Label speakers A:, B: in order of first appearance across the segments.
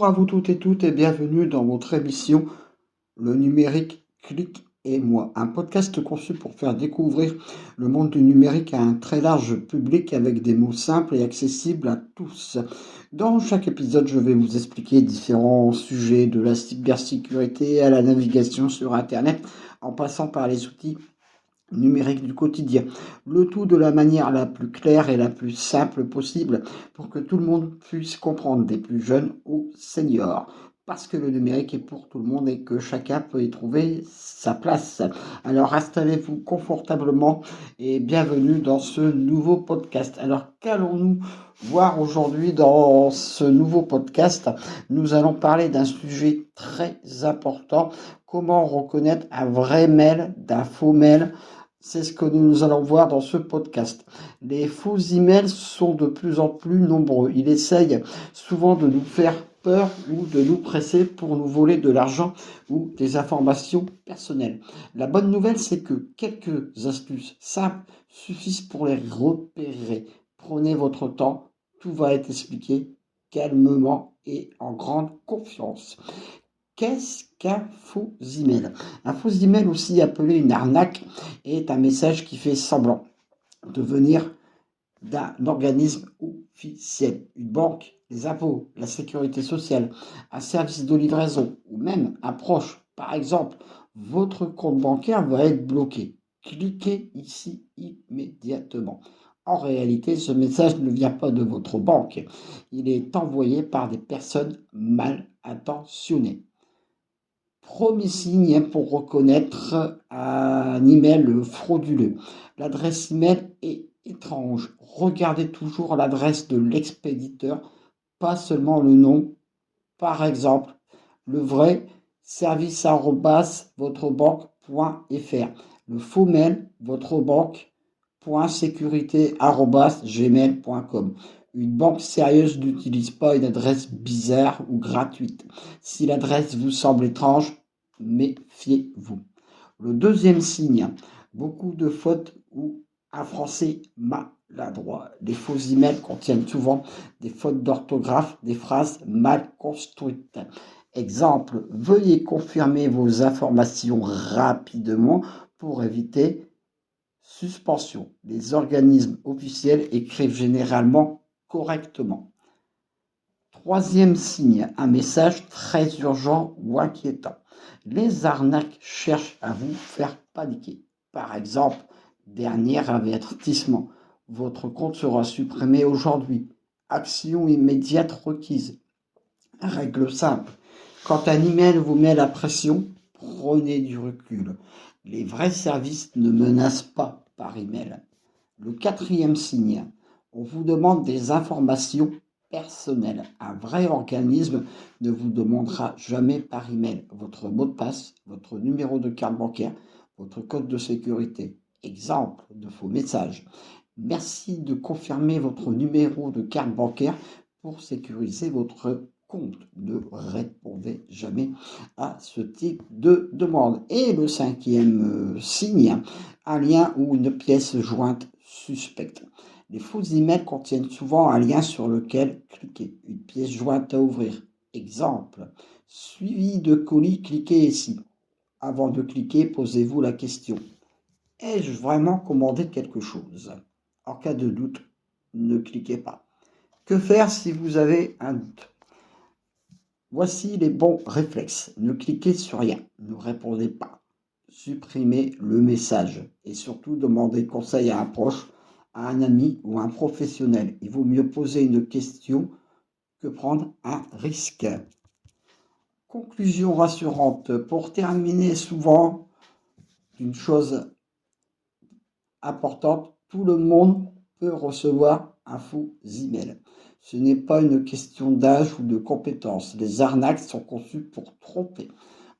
A: Bonjour à vous toutes et toutes et bienvenue dans votre émission Le numérique, clic et moi, un podcast conçu pour faire découvrir le monde du numérique à un très large public avec des mots simples et accessibles à tous. Dans chaque épisode, je vais vous expliquer différents sujets de la cybersécurité à la navigation sur Internet en passant par les outils numérique du quotidien. Le tout de la manière la plus claire et la plus simple possible pour que tout le monde puisse comprendre, des plus jeunes aux seniors. Parce que le numérique est pour tout le monde et que chacun peut y trouver sa place. Alors installez-vous confortablement et bienvenue dans ce nouveau podcast. Alors qu'allons-nous voir aujourd'hui dans ce nouveau podcast? Nous allons parler d'un sujet très important. Comment reconnaître un vrai mail d'un faux mail? C'est ce que nous allons voir dans ce podcast. Les faux emails sont de plus en plus nombreux. Ils essayent souvent de nous faire peur ou de nous presser pour nous voler de l'argent ou des informations personnelles. La bonne nouvelle, c'est que quelques astuces simples suffisent pour les repérer. Prenez votre temps, tout va être expliqué calmement et en grande confiance. Qu'est-ce qu'un faux email? Un faux email, aussi appelé une arnaque, est un message qui fait semblant de venir d'un organisme officiel, une banque, les impôts, la sécurité sociale, un service de livraison ou même un proche. Par exemple, votre compte bancaire va être bloqué. Cliquez ici immédiatement. En réalité, ce message ne vient pas de votre banque. Il est envoyé par des personnes mal intentionnées. Premier signe pour reconnaître un email frauduleux. L'adresse email est étrange. Regardez toujours l'adresse de l'expéditeur, pas seulement le nom. Par exemple, le vrai service@votrebanque.fr. Le faux mail votrebanque.sécurité@gmail.com. Une banque sérieuse n'utilise pas une adresse bizarre ou gratuite. Si l'adresse vous semble étrange, méfiez-vous. Le deuxième signe, beaucoup de fautes ou un français maladroit. Les faux emails contiennent souvent des fautes d'orthographe, des phrases mal construites. Exemple, veuillez confirmer vos informations rapidement pour éviter suspension. Les organismes officiels écrivent généralement correctement. Troisième signe, un message très urgent ou inquiétant. Les arnaques cherchent à vous faire paniquer. Par exemple, dernier avertissement, votre compte sera supprimé aujourd'hui. Action immédiate requise. Règle simple, quand un email vous met la pression, prenez du recul. Les vrais services ne menacent pas par email. Le quatrième signe, on vous demande des informations personnelles. Un vrai organisme ne vous demandera jamais par email votre mot de passe, votre numéro de carte bancaire, votre code de sécurité. Exemple de faux message. Merci de confirmer votre numéro de carte bancaire pour sécuriser votre compte. Ne répondez jamais à ce type de demande. Et le cinquième signe, un lien ou une pièce jointe suspecte. Les faux emails contiennent souvent un lien sur lequel cliquer, une pièce jointe à ouvrir. Exemple, suivi de colis, cliquez ici. Avant de cliquer, posez-vous la question. Ai-je vraiment commandé quelque chose? En cas de doute, ne cliquez pas. Que faire si vous avez un doute? Voici les bons réflexes. Ne cliquez sur rien, ne répondez pas. Supprimez le message et surtout demandez conseil à un proche, à un ami ou à un professionnel. Il vaut mieux poser une question que prendre un risque. Conclusion rassurante. Pour terminer, souvent, une chose importante, tout le monde peut recevoir un faux email. Ce n'est pas une question d'âge ou de compétence. Les arnaques sont conçues pour tromper.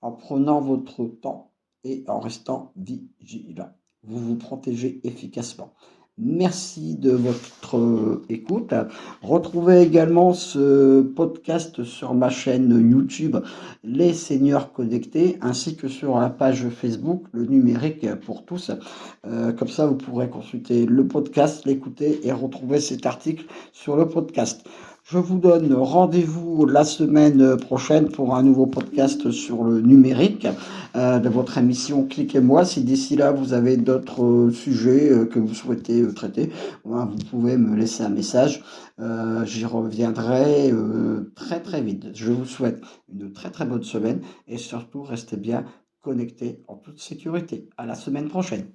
A: En prenant votre temps et en restant vigilant, vous vous protégez efficacement. Merci de votre écoute. Retrouvez également ce podcast sur ma chaîne YouTube Les Seniors Connectés ainsi que sur la page Facebook Le Numérique pour tous. Comme ça, vous pourrez consulter le podcast, l'écouter et retrouver cet article sur le podcast. Je vous donne rendez-vous la semaine prochaine pour un nouveau podcast sur le numérique de votre émission Cliquez-moi. Si d'ici là vous avez d'autres sujets que vous souhaitez traiter, vous pouvez me laisser un message. J'y reviendrai très très vite. Je vous souhaite une très très bonne semaine et surtout restez bien connectés en toute sécurité. À la semaine prochaine.